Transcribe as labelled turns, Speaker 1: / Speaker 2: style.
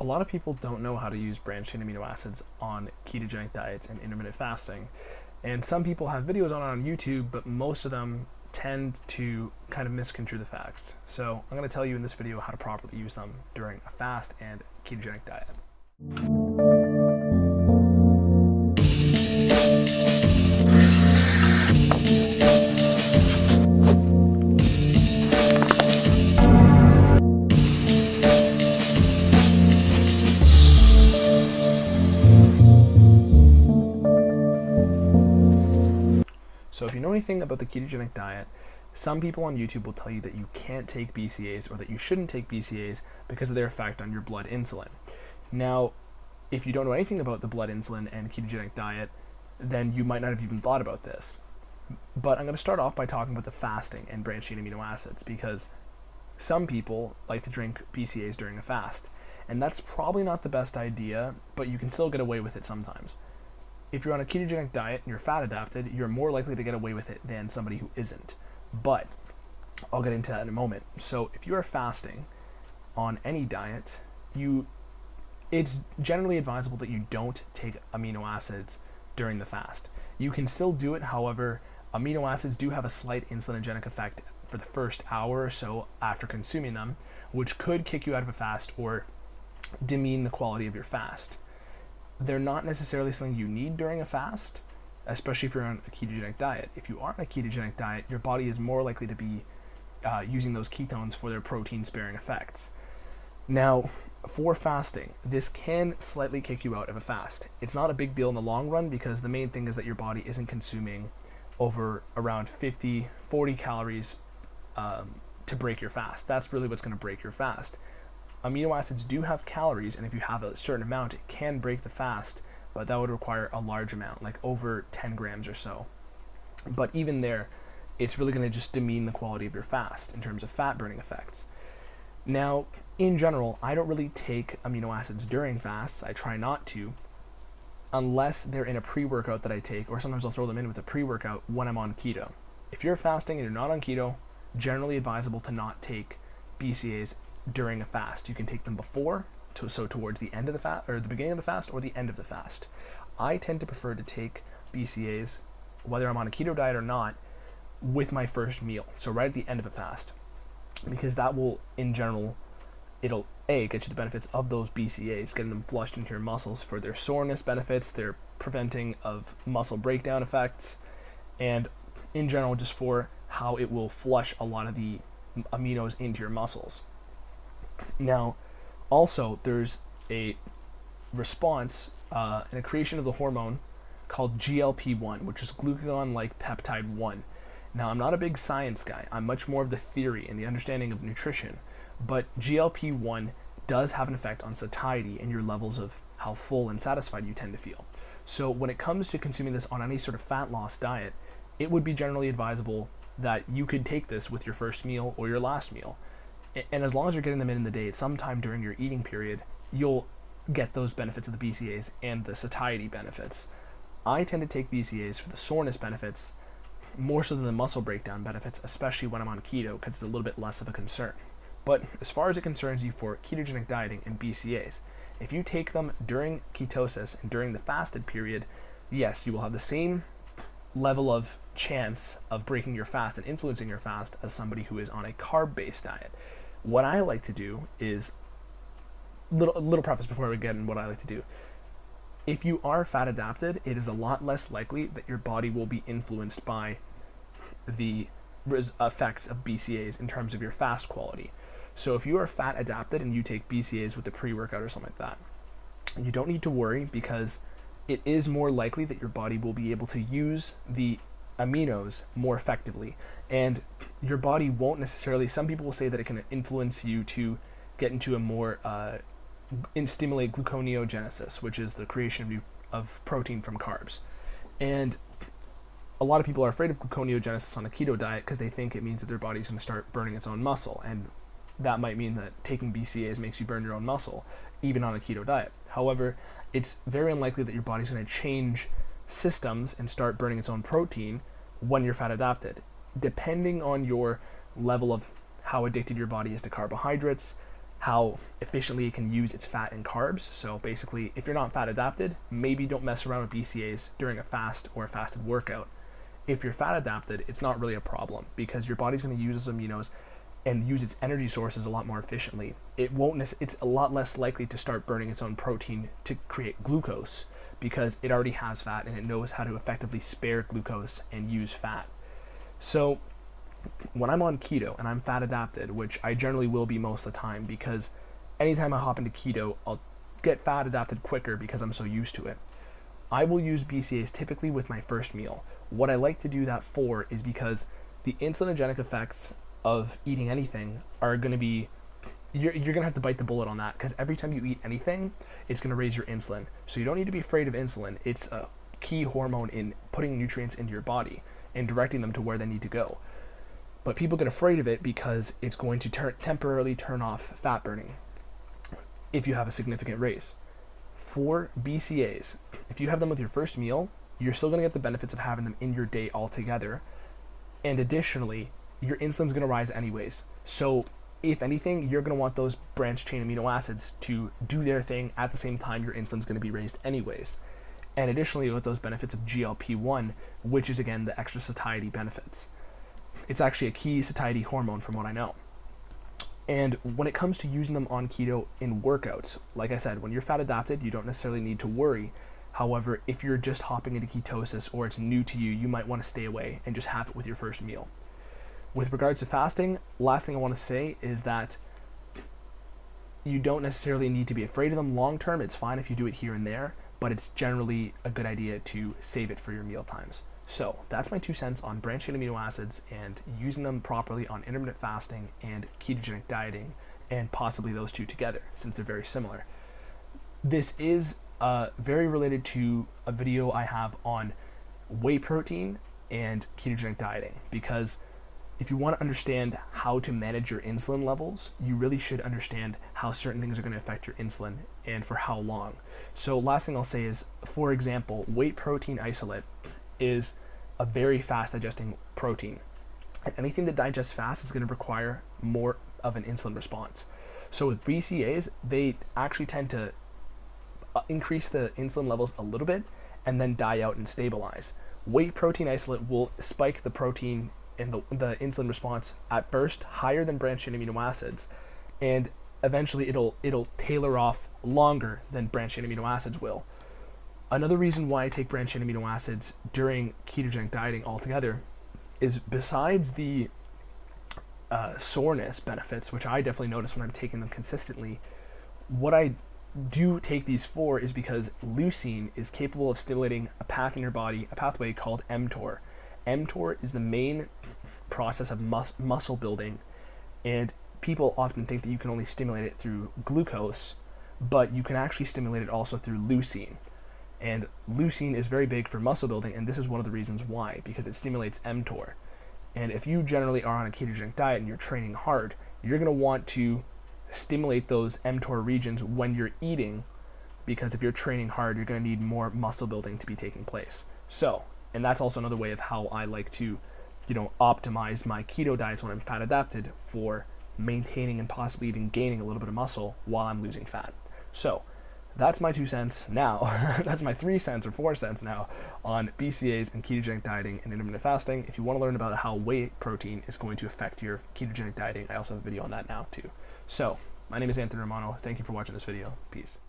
Speaker 1: A lot of people don't know how to use branched-chain amino acids on ketogenic diets and intermittent fasting. And some people have videos on YouTube, but most of them tend to kind of misconstrue the facts. So I'm going to tell you in this video how to properly use them during a fast and ketogenic diet. So if you know anything about the ketogenic diet, some people on YouTube will tell you that you can't take BCAAs or that you shouldn't take BCAAs because of their effect on your blood insulin. Now, if you don't know anything about the blood insulin and ketogenic diet, then you might not have even thought about this. But I'm going to start off by talking about the fasting and branched-chain amino acids, because some people like to drink BCAAs during a fast, and that's probably not the best idea, but you can still get away with it sometimes. If you're on a ketogenic diet and you're fat adapted, you're more likely to get away with it than somebody who isn't. But I'll get into that in a moment. So if you are fasting on any diet, it's generally advisable that you don't take amino acids during the fast. You can still do it, however, amino acids do have a slight insulinogenic effect for the first hour or so after consuming them, which could kick you out of a fast or demean the quality of your fast. They're not necessarily something you need during a fast, especially if you're on a ketogenic diet. If you are on a ketogenic diet, your body is more likely to be using those ketones for their protein-sparing effects. Now, for fasting, this can slightly kick you out of a fast. It's not a big deal in the long run because the main thing is that your body isn't consuming over around 40 calories to break your fast. That's really what's going to break your fast. Amino acids do have calories, and if you have a certain amount, it can break the fast, but that would require a large amount, like over 10 grams or so. But even there, it's really going to just demean the quality of your fast in terms of fat burning effects. Now, in general, I don't really take amino acids during fasts. I try not to, unless they're in a pre-workout that I take, or sometimes I'll throw them in with a pre-workout when I'm on keto. If you're fasting and you're not on keto, generally advisable to not take BCAAs during a fast. You can take them before, so towards the end of the fast, or the beginning of the fast, or the end of the fast. I tend to prefer to take BCAAs, whether I'm on a keto diet or not, with my first meal, so right at the end of a fast, because that will, in general, it'll get you the benefits of those BCAAs, getting them flushed into your muscles for their soreness benefits, their preventing of muscle breakdown effects, and in general, just for how it will flush a lot of the aminos into your muscles. Now, also, there's a response and a creation of the hormone called GLP-1, which is Glucagonlike peptide 1. Now, I'm not a big science guy. I'm much more of the theory and the understanding of nutrition, but GLP-1 does have an effect on satiety and your levels of how full and satisfied you tend to feel. So when it comes to consuming this on any sort of fat loss diet, it would be generally advisable that you could take this with your first meal or your last meal. And as long as you're getting them in the day, at some time during your eating period, you'll get those benefits of the BCAAs and the satiety benefits. I tend to take BCAAs for the soreness benefits more so than the muscle breakdown benefits, especially when I'm on keto, because it's a little bit less of a concern. But as far as it concerns you for ketogenic dieting and BCAAs, if you take them during ketosis and during the fasted period, yes, you will have the same level of chance of breaking your fast and influencing your fast as somebody who is on a carb-based diet. What I like to do is, little preface before we get into what I like to do. If you are fat adapted, it is a lot less likely that your body will be influenced by the effects of BCAAs in terms of your fast quality. So if you are fat adapted and you take BCAAs with a pre-workout or something like that, you don't need to worry, because it is more likely that your body will be able to use the aminos more effectively, and your body won't necessarily, some people will say that it can influence you to get into a more stimulate gluconeogenesis, which is the creation of protein from carbs. And a lot of people are afraid of gluconeogenesis on a keto diet because they think it means that their body's going to start burning its own muscle, and that might mean that taking BCAAs makes you burn your own muscle, even on a keto diet. However, it's very unlikely that your body's going to change systems and start burning its own protein when you're fat adapted. Depending on your level of how addicted your body is to carbohydrates, how efficiently it can use its fat and carbs. So basically, if you're not fat adapted, maybe don't mess around with BCAAs during a fast or a fasted workout. If you're fat adapted, it's not really a problem because your body's going to use those aminos and use its energy sources a lot more efficiently. It's a lot less likely to start burning its own protein to create glucose because it already has fat and it knows how to effectively spare glucose and use fat. So when I'm on keto and I'm fat adapted, which I generally will be most of the time because anytime I hop into keto, I'll get fat adapted quicker because I'm so used to it. I will use BCAAs typically with my first meal. What I like to do that for is because the insulinogenic effects of eating anything are going to be, you're going to have to bite the bullet on that because every time you eat anything, it's going to raise your insulin. So you don't need to be afraid of insulin. It's a key hormone in putting nutrients into your body and directing them to where they need to go. But people get afraid of it because it's going to temporarily turn off fat burning if you have a significant raise. For BCAAs, if you have them with your first meal, you're still going to get the benefits of having them in your day altogether. And additionally, your insulin's going to rise anyways. So if anything, you're going to want those branched chain amino acids to do their thing at the same time your insulin's going to be raised anyways. And additionally, with those benefits of GLP-1, which is again the extra satiety benefits. It's actually a key satiety hormone from what I know. And when it comes to using them on keto in workouts, like I said, when you're fat adapted, you don't necessarily need to worry. However, if you're just hopping into ketosis or it's new to you, you might want to stay away and just have it with your first meal. With regards to fasting, last thing I want to say is that you don't necessarily need to be afraid of them long term. It's fine if you do it here and there, but it's generally a good idea to save it for your meal times. So that's my 2 cents on branched chain amino acids and using them properly on intermittent fasting and ketogenic dieting, and possibly those two together since they're very similar. This is very related to a video I have on whey protein and ketogenic dieting, because if you want to understand how to manage your insulin levels, you really should understand how certain things are going to affect your insulin and for how long. So last thing I'll say is, for example, whey protein isolate is a very fast digesting protein. And anything that digests fast is going to require more of an insulin response. So with BCAAs, they actually tend to increase the insulin levels a little bit and then die out and stabilize. Whey protein isolate will spike the protein and the insulin response at first higher than branched chain amino acids, and eventually it'll tailor off longer than branched chain amino acids will. Another reason why I take branched chain amino acids during ketogenic dieting altogether is, besides the soreness benefits, which I definitely notice when I'm taking them consistently, what I do take these for is because leucine is capable of stimulating a path in your body, a pathway called mTOR. mTOR is the main process of muscle building, and people often think that you can only stimulate it through glucose, but you can actually stimulate it also through leucine. And leucine is very big for muscle building, and this is one of the reasons why, because it stimulates mTOR. And if you generally are on a ketogenic diet and you're training hard, you're going to want to stimulate those mTOR regions when you're eating, because if you're training hard, you're going to need more muscle building to be taking place. So, and that's also another way of how I like to, optimize my keto diets when I'm fat adapted for maintaining and possibly even gaining a little bit of muscle while I'm losing fat. So, that's my 2 cents now. That's my 3 cents or 4 cents now on BCAAs and ketogenic dieting and intermittent fasting. If you want to learn about how whey protein is going to affect your ketogenic dieting, I also have a video on that now too. So, my name is Anthony Romano. Thank you for watching this video. Peace.